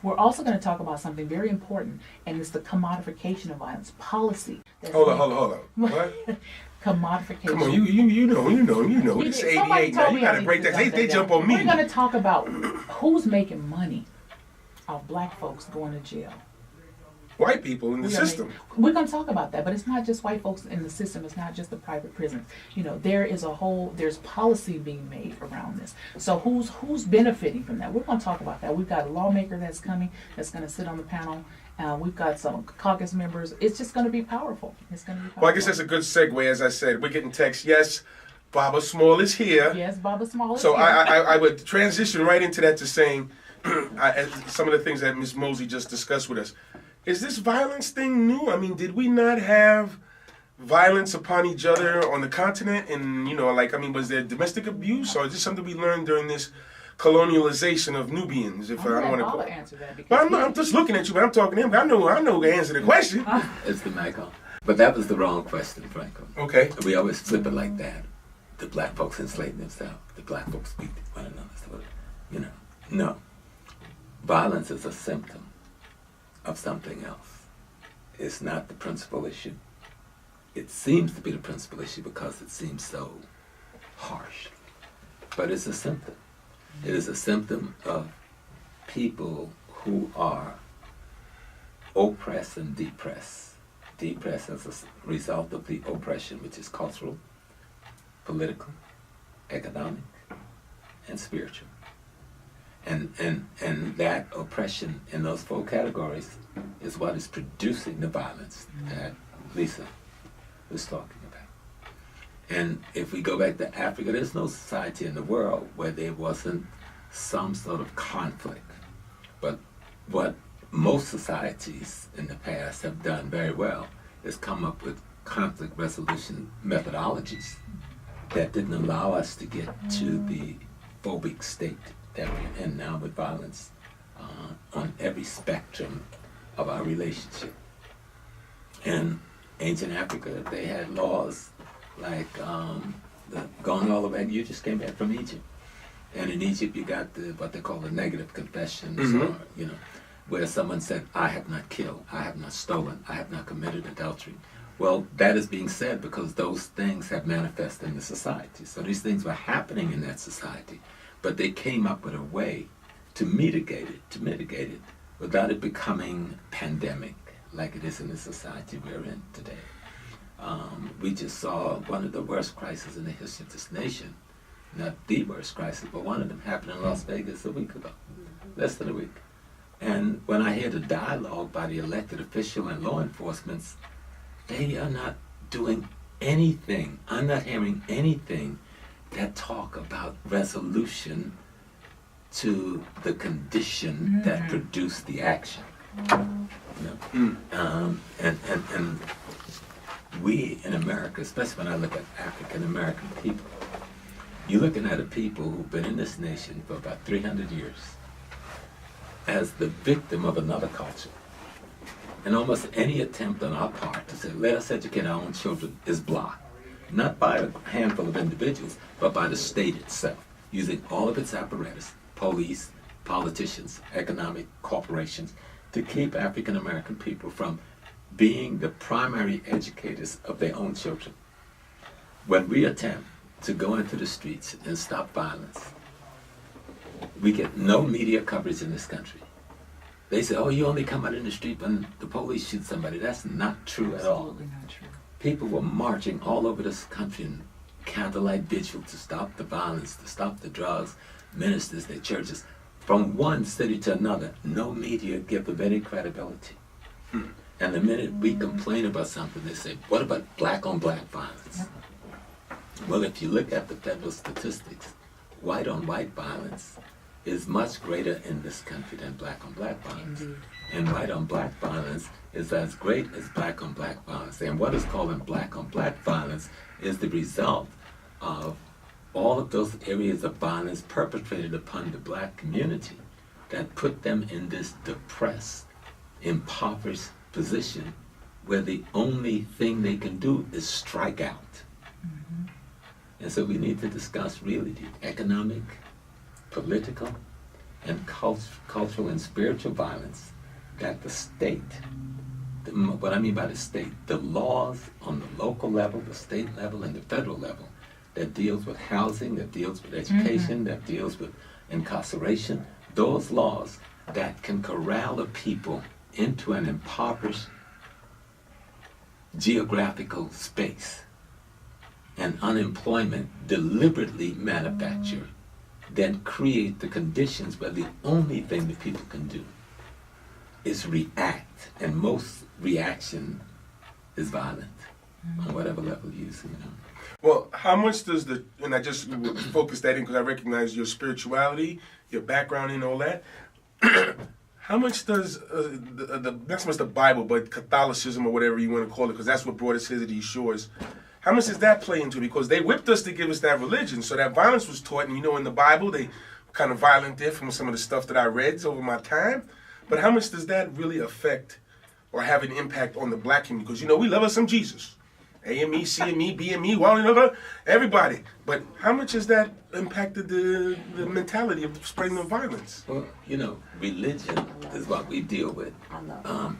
We're also going to talk about something very important, and it's the commodification of violence policy. Hold on. What? Commodification. Come on, you know. It's 88 now. You gotta break that. They jump on me. We're going to talk about who's making money off black folks going to jail. White people in the system. We're going to talk about that, but it's not just white folks in the system. It's not just the private prisons. You know, there's policy being made around this. So who's benefiting from that? We're going to talk about that. We've got a lawmaker that's coming that's going to sit on the panel. We've got some caucus members. It's just going to be powerful. It's going to be powerful. Well, I guess that's a good segue. As I said, we're getting texts. Yes, Baba Small is here. Yes, Baba Small is here. So I would transition right into that to saying some of the things that Ms. Mosey just discussed with us. Is this violence thing new? I mean, did we not have violence upon each other on the continent? And, was there domestic abuse? Or is this something we learned during this colonialization of Nubians? If I don't want to answer that. But I'm just looking at you, but I'm talking to him. I know the answer to the question. It's the Michael. But that was the wrong question, Franklyn. Okay. We always flip it like that. The black folks enslaved themselves. The black folks beat one another. No. Violence is a symptom of something else. It's not the principal issue. It seems to be the principal issue because it seems so harsh. But it's a symptom. It is a symptom of people who are oppressed and depressed. Depressed as a result of the oppression, which is cultural, political, economic, and spiritual. And that oppression in those four categories is what is producing the violence that Lisa was talking about. And if we go back to Africa, there's no society in the world where there wasn't some sort of conflict. But what most societies in the past have done very well is come up with conflict resolution methodologies that didn't allow us to get to the phobic state that we're in now with violence on every spectrum of our relationship. In ancient Africa, they had laws like going all the way, you just came back from Egypt. And in Egypt, you got what they call the negative confessions, or, where someone said, I have not killed, I have not stolen, I have not committed adultery. Well, that is being said because those things have manifested in the society. So these things were happening in that society. But they came up with a way to mitigate it without it becoming pandemic like it is in the society we're in today. We just saw one of the worst crises in the history of this nation. Not the worst crisis, but one of them happened in Las Vegas a week ago, less than a week. And when I hear the dialogue by the elected official and law enforcement, they are not doing anything. I'm not hearing anything that talk about resolution to the condition that produced the action. And we in America, especially when I look at African American people, you're looking at a people who've been in this nation for about 300 years as the victim of another culture. And almost any attempt on our part to say, let us educate our own children is blocked. Not by a handful of individuals, but by the state itself, using all of its apparatus, police, politicians, economic corporations, to keep African American people from being the primary educators of their own children. When we attempt to go into the streets and stop violence, we get no media coverage in this country. They say, oh, you only come out in the street when the police shoot somebody. That's not true at all. Absolutely not true. People were marching all over this country in candlelight vigil to stop the violence, to stop the drugs, ministers, their churches, from one city to another. No media give them any credibility. And the minute we complain about something, they say, what about black on black violence? Well, if you look at the federal statistics, white on white violence is much greater in this country than black on black violence. Indeed. And white on black violence is as great as black on black violence. And what is called black on black violence is the result of all of those areas of violence perpetrated upon the black community that put them in this depressed, impoverished position where the only thing they can do is strike out. And so we need to discuss really the economic, political, and cultural and spiritual violence that the state, what I mean by the state, the laws on the local level, the state level, and the federal level that deals with housing, that deals with education, that deals with incarceration, those laws that can corral a people into an impoverished geographical space and unemployment deliberately manufactured, then create the conditions where the only thing that people can do is react, and most reaction is violent on whatever level you use it. Well, how much does and I just focus that in because I recognize your spirituality, your background and all that. How much does not so much the Bible, but Catholicism or whatever you want to call it, because that's what brought us here to these shores, how much does that play into it? Because they whipped us to give us that religion, so that violence was taught, and in the Bible, they kind of violent there from some of the stuff that I read over my time. But how much does that really affect or have an impact on the black community? Because, we love us some Jesus. A and me, C and me, B and me, well, everybody. But how much has that impacted the mentality of spreading of violence? Well, religion is what we deal with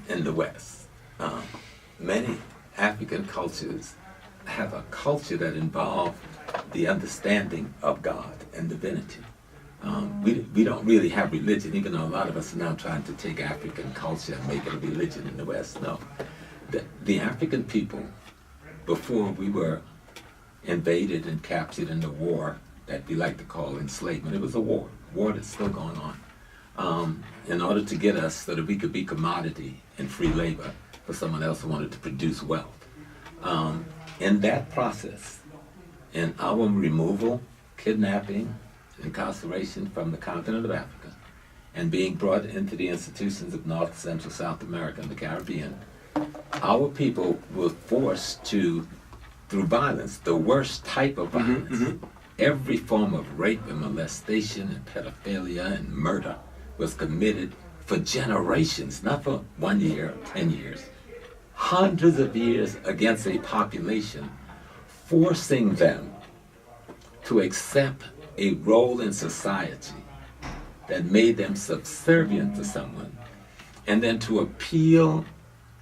in the West. Many African cultures have a culture that involves the understanding of God and divinity. We don't really have religion, even though a lot of us are now trying to take African culture and make it a religion in the West. No. The African people, before we were invaded and captured in the war that we like to call enslavement, it was a war that's still going on, in order to get us so that we could be commodity and free labor for someone else who wanted to produce wealth. In that process, in our removal, kidnapping, incarceration from the continent of Africa, and being brought into the institutions of North, Central, South America, and the Caribbean, our people were forced to, through violence, the worst type of violence, every form of rape and molestation and pedophilia and murder was committed for generations, not for 1 year, 10 years, hundreds of years against a population, forcing them to accept a role in society that made them subservient to someone, and then to appeal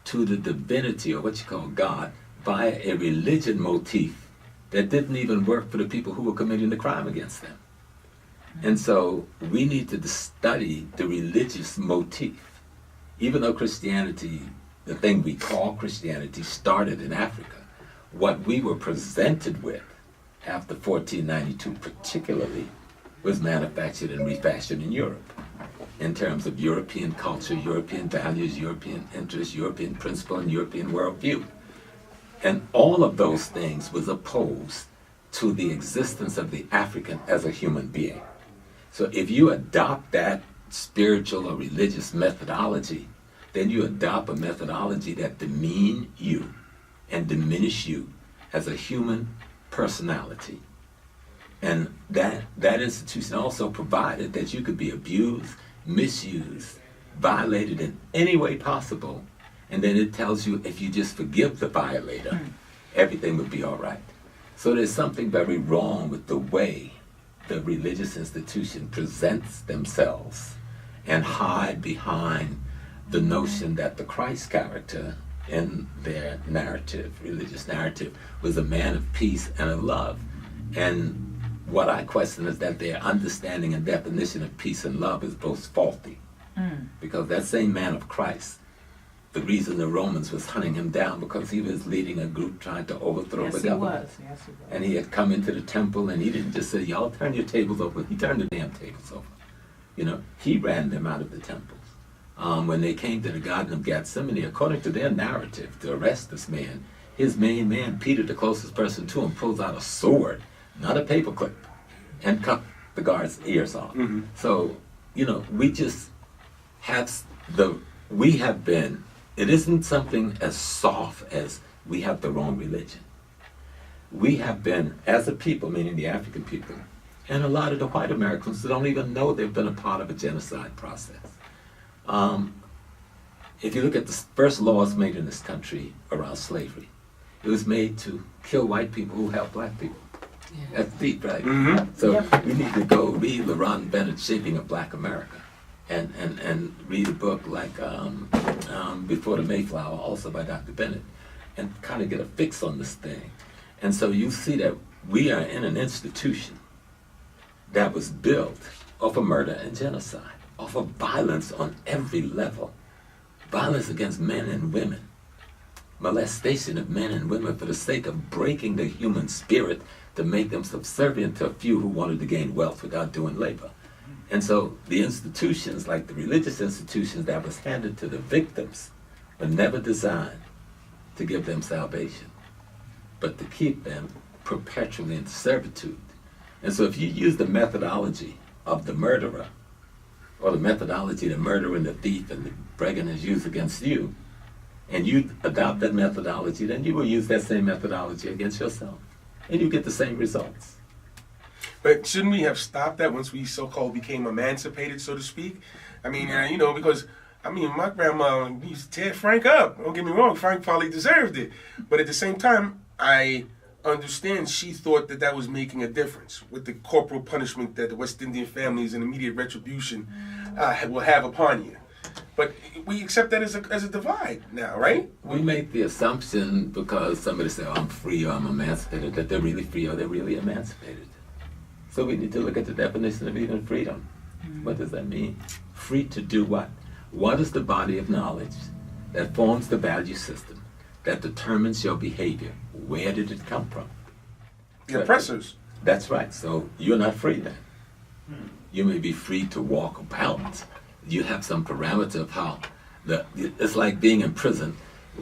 to the divinity, or what you call God, via a religion motif that didn't even work for the people who were committing the crime against them. And so we need to study the religious motif. Even though Christianity, the thing we call Christianity, started in Africa, what we were presented with after 1492 particularly was manufactured and refashioned in Europe in terms of European culture, European values, European interests, European principle, and European worldview. And all of those things was opposed to the existence of the African as a human being. So if you adopt that spiritual or religious methodology, then you adopt a methodology that demean you and diminish you as a human personality. And that institution also provided that you could be abused, misused, violated in any way possible, and then it tells you if you just forgive the violator, everything would be all right. So there's something very wrong with the way the religious institution presents themselves and hide behind the notion that the Christ character in their narrative, religious narrative, was a man of peace and of love. And what I question is that their understanding and definition of peace and love is both faulty. Because that same man of Christ, the reason the Romans was hunting him down because he was leading a group trying to overthrow the government. Yes, he was. And he had come into the temple and he didn't just say, y'all turn your tables over. He turned the damn tables over. He ran them out of the temples. When they came to the Garden of Gethsemane, according to their narrative, to arrest this man, his main man, Peter, the closest person to him, pulls out a sword, not a paperclip, and cut the guard's ears off. So, we just have it isn't something as soft as we have the wrong religion. We have been, as a people, meaning the African people, and a lot of the white Americans that don't even know they've been a part of a genocide process. If you look at the first laws made in this country around slavery, it was made to kill white people who helped black people. That's deep, right? Mm-hmm. So Yep. we need to go read LaRon Bennett's Shaping of Black America, and read a book like Before the Mayflower, also by Dr. Bennett, and kind of get a fix on this thing. And so you see that we are in an institution that was built off of murder and genocide, off of violence on every level, violence against men and women, molestation of men and women for the sake of breaking the human spirit to make them subservient to a few who wanted to gain wealth without doing labor. And so the institutions, like the religious institutions that was handed to the victims, were never designed to give them salvation, but to keep them perpetually in servitude. And so if you use the methodology of the murderer, or the methodology the murderer and the thief and the brigand has used against you, and you adopt that methodology, then you will use that same methodology against yourself, and you get the same results. But shouldn't we have stopped that once we so-called became emancipated, so to speak? I mean, because, my grandma used to tear Frank up. Don't get me wrong, Frank probably deserved it. But at the same time, I understand she thought that was making a difference with the corporal punishment that the West Indian families and immediate retribution will have upon you. But we accept that as a divide now, right? We make the assumption because somebody says, I'm free or I'm emancipated, that they're really free or they're really emancipated. So we need to look at the definition of even freedom. What does that mean? Free to do what? What is the body of knowledge that forms the value system that determines your behavior? Where did it come from? The oppressors. That's right. So you're not free then. You may be free to walk about. You have some parameter of how it's like being in prison.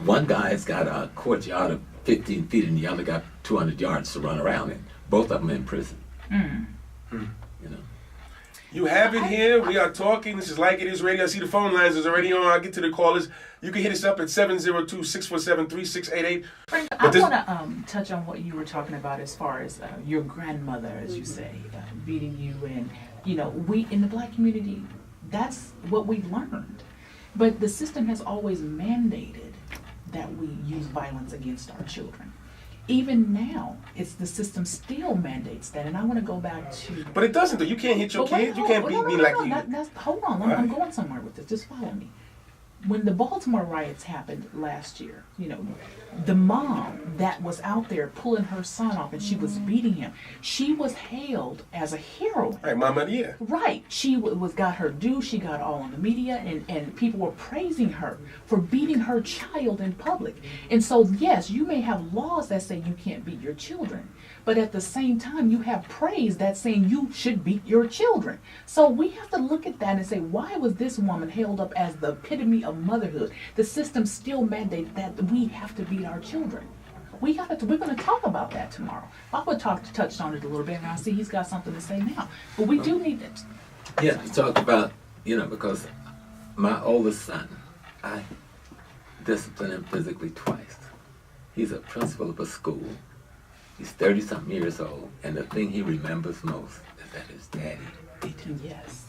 One guy's got a courtyard of 15 feet and the other got 200 yards to run around in. Both of them in prison. You have it here. We are talking. This is Like It Is Radio. I see the phone lines is already on. I'll get to the callers. You can hit us up at 702-647-3688. Frank, I want to touch on what you were talking about as far as your grandmother, as you say, beating you. And, we in the Black community, that's what we learned. But the system has always mandated that we use violence against our children. Even now, the system still mandates that, and I want to go back to. But it doesn't, though. You can't hit your kids. You can't beat me like you. Hold on, I'm going somewhere with this. Just follow me. When the Baltimore riots happened last year, the mom that was out there pulling her son off and she was beating him, she was hailed as a heroine. Right, Mama, yeah. Right. She got her due. She got all in the media, and people were praising her for beating her child in public. And so, yes, you may have laws that say you can't beat your children, but at the same time, you have praise that's saying you should beat your children. So we have to look at that and say, why was this woman held up as the epitome of motherhood? The system still mandates that we have to beat our children. We're going to talk about that tomorrow. Papa touched on it a little bit, and I see he's got something to say now. But we do need it. Yeah, to talk about, because my oldest son, I disciplined him physically twice. He's a principal of a school. He's 30-something years old, and the thing he remembers most is that his daddy beat him. Yes.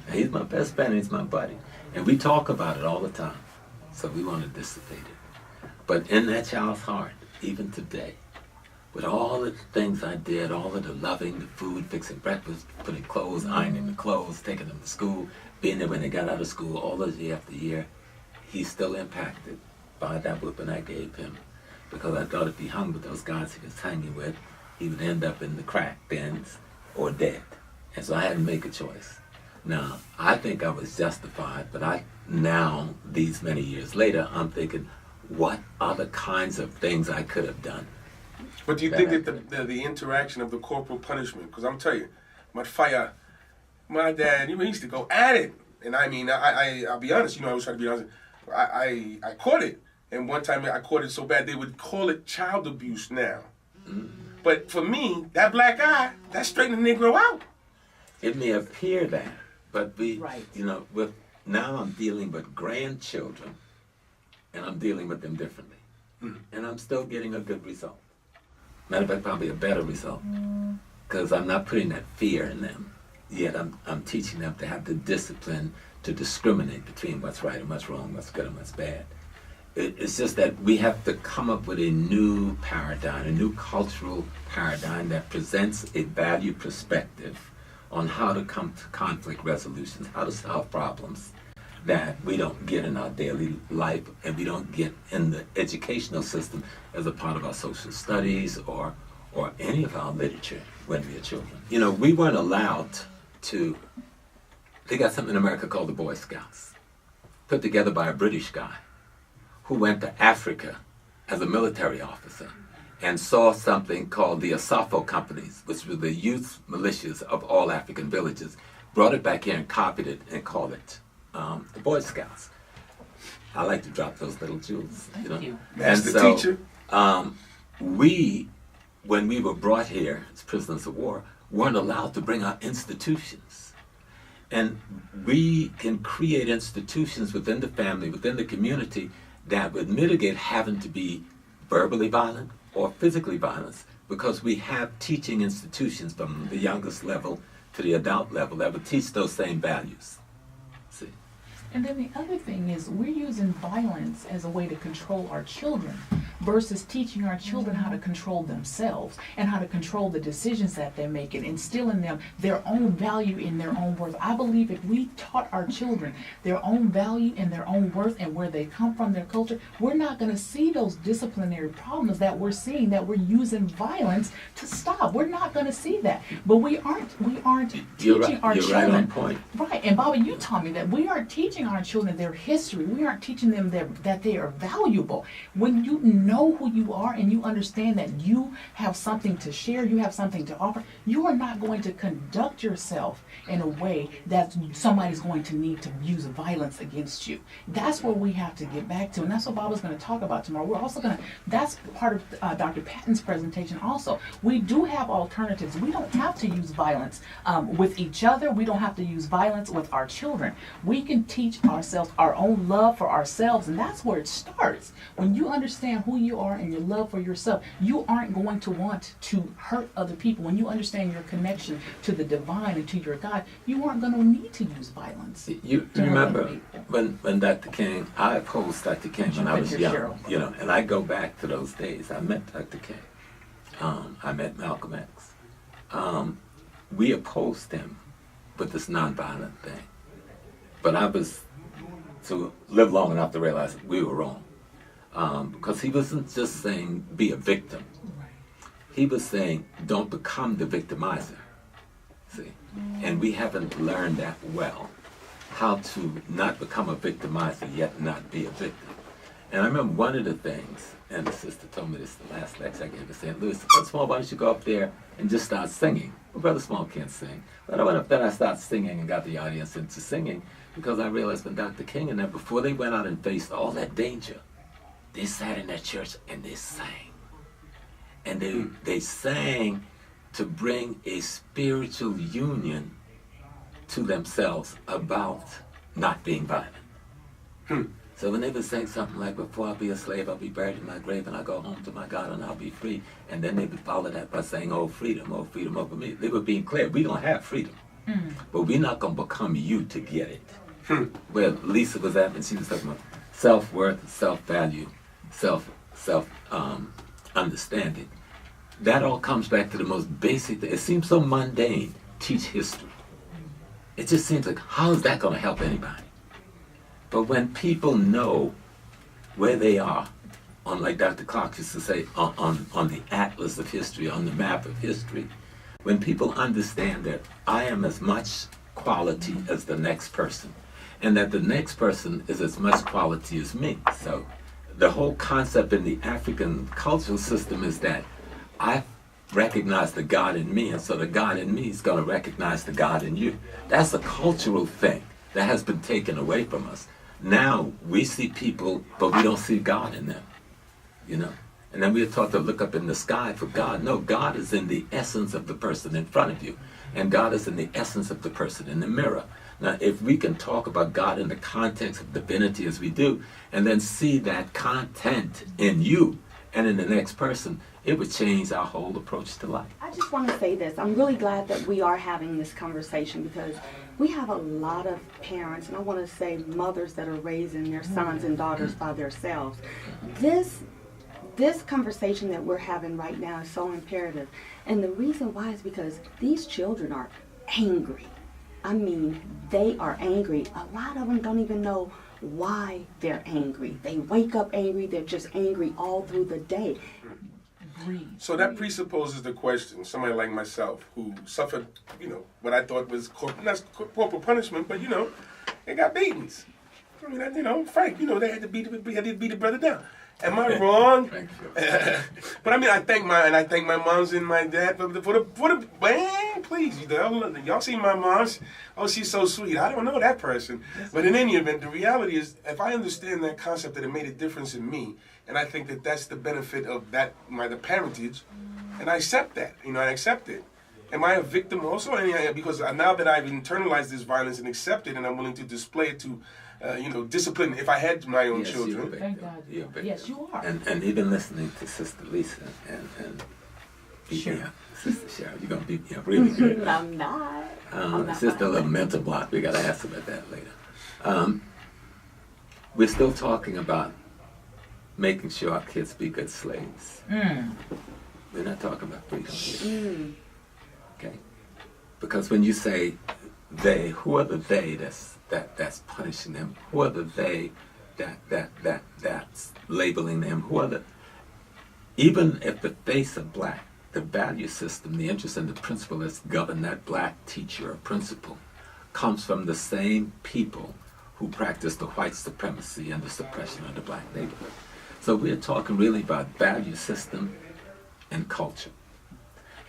Now, he's my best friend, he's my buddy. And we talk about it all the time, so we want to dissipate it. But in that child's heart, even today, with all the things I did, all of the loving, the food, fixing breakfast, putting clothes, ironing the clothes, taking them to school, being there when they got out of school, all those year after year, he's still impacted by that whipping I gave him. Because I thought if he hung with those guys he was hanging with, he would end up in the crack dens or dead. And so I had to make a choice. Now, I think I was justified, but now, these many years later, I'm thinking, what other kinds of things I could have done? But do you think that the interaction of the corporal punishment, because I'm telling you, my dad, he used to go at it. And I'll be honest, I was trying to be honest, I caught it. And one time I caught it so bad, they would call it child abuse now. But for me, that black eye, that straightened the Negro out. It may appear that, but Right. now I'm dealing with grandchildren, and I'm dealing with them differently. And I'm still getting a good result. Matter of fact, probably a better result. Because I'm not putting that fear in them. Yet I'm teaching them to have the discipline to discriminate between what's right and what's wrong, what's good and what's bad. it's just that we have to come up with a new paradigm, a new cultural paradigm that presents a value perspective on how to come to conflict resolutions, how to solve problems that we don't get in our daily life and we don't get in the educational system as a part of our social studies or any of our literature when we are children. You know, we weren't allowed to, they got something in America called the Boy Scouts, put together by a British guy who went to Africa as a military officer and saw something called the Asafo companies, which were the youth militias of all African villages, brought it back here and copied it and called it the Boy Scouts. I like to drop those little jewels. Thank you. Master and so, teacher. We, when we were brought here as prisoners of war, weren't allowed to bring our institutions. And we can create institutions within the family, within the community, that would mitigate having to be verbally violent or physically violent, because we have teaching institutions from the youngest level to the adult level that would teach those same values. See? And then the other thing is we're using violence as a way to control our children versus teaching our children how to control themselves and how to control the decisions that they make and instill in them their own value and their own worth. I believe if we taught our children their own value and their own worth and where they come from, their culture, we're not going to see those disciplinary problems that we're seeing, that we're using violence to stop. We're not going to see that. But we aren't teaching our you're children. Right on point. Right, and Bobby, you taught me that we aren't teaching our children their history. We aren't teaching them that they are valuable. When you know who you are and you understand that you have something to share, you have something to offer, you are not going to conduct yourself in a way that somebody's going to need to use violence against you. That's where we have to get back to, and that's what Bobby's going to talk about tomorrow. We're also going to, that's part of Dr. Patton's presentation also. We do have alternatives. We don't have to use violence with each other. We don't have to use violence with our children. We can teach ourselves our own love for ourselves, and that's where it starts. When you understand who you are and your love for yourself, you aren't going to want to hurt other people. When you understand your connection to the divine and to your God, you aren't going to need to use violence. You remember when Dr. King, I opposed Dr. King when I was young, you know, and I go back to those days. I met Dr. King. I met Malcolm X. We opposed him with this nonviolent thing. But I was to live long enough to realize that we were wrong. Because he wasn't just saying be a victim. He was saying don't become the victimizer. See? And we haven't learned that well, how to not become a victimizer yet not be a victim. And I remember one of the things, and the sister told me this the last lecture I gave in St. Louis, Brother Small, why don't you go up there and just start singing? Well, Brother Small can't sing. But I went up there and I started singing and got the audience into singing, because I realized when Dr. King and them, before they went out and faced all that danger, they sat in that church and they sang. And they sang to bring a spiritual union to themselves about not being violent. So when they would say something like, before I be a slave, I'll be buried in my grave, and I go home to my God, and I'll be free. And then they would follow that by saying, oh, freedom over me. They were being clear, we don't have freedom. But we're not going to become you to get it. Where Lisa was at, and she was talking about self-worth, self-value, self-understanding. That all comes back to the most basic thing. It seems so mundane. Teach history. It just seems like, how is that going to help anybody? But when people know where they are, on, like Dr. Clark used to say, on the atlas of history, on the map of history, when people understand that I am as much quality as the next person, and that the next person is as much quality as me. So the whole concept in the African cultural system is that I recognize the God in me, and so the God in me is going to recognize the God in you. That's a cultural thing that has been taken away from us. Now we see people, but we don't see God in them, you know. And then we are taught to look up in the sky for God. No, God is in the essence of the person in front of you, and God is in the essence of the person in the mirror. Now, if we can talk about God in the context of divinity as we do, and then see that content in you and in the next person, it would change our whole approach to life. I just want to say this. I'm really glad that we are having this conversation, because we have a lot of parents, and I want to say mothers that are raising their sons and daughters by themselves. This conversation that we're having right now is so imperative. And the reason why is because these children are angry. I mean, they are angry. A lot of them don't even know why they're angry. They wake up angry. They're just angry all through the day. So that presupposes the question, somebody like myself who suffered, what I thought was not corporal punishment, but, they got beatings. I mean, Frank, they had to beat the brother down. Am I wrong? But I mean, I thank my moms and my dad for the man, please. Y'all see my mom's? Oh, she's so sweet. I don't know that person. But in any event, the reality is, if I understand that concept that it made a difference in me, and I think that that's the benefit of the parentage, and I accept that. I accept it. Am I a victim also? Because now that I've internalized this violence and accept it, and I'm willing to display it to discipline if I had my own children. Thank God. Yes, you are. And even listening to Sister Lisa and Sure. Sister Cheryl, you're going to be really good. I'm not. It's just a little mental block. We got to ask about that later. We're still talking about making sure our kids be good slaves. We're not talking about freedom here. Okay? Because when you say they, who are the they that's punishing them? Who are the they that's labeling them? Who are the... Even if the face of black, the value system, the interest and the principle that's govern that black teacher or principal comes from the same people who practice the white supremacy and the suppression of the black neighborhood. So we're talking really about value system and culture.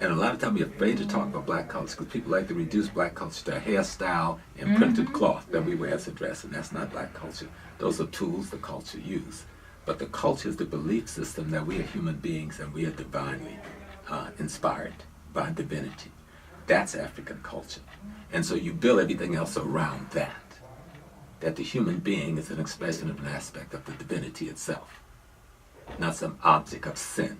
And a lot of times we're afraid to talk about black culture because people like to reduce black culture to a hairstyle and printed cloth that we wear as a dress, and that's not black culture. Those are tools the culture use. But the culture is the belief system that we are human beings and we are divinely inspired by divinity. That's African culture. And so you build everything else around that the human being is an expression of an aspect of the divinity itself, not some object of sin.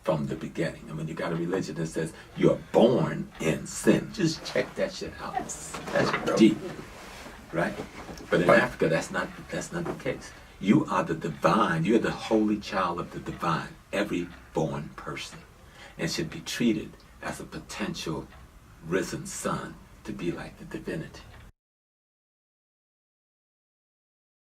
From the beginning. And when you got a religion that says you're born in sin, just check that shit out. That's deep, right? But in Africa, that's not the case. You are the divine. You're the holy child of the divine, every born person, and should be treated as a potential risen son to be like the divinity.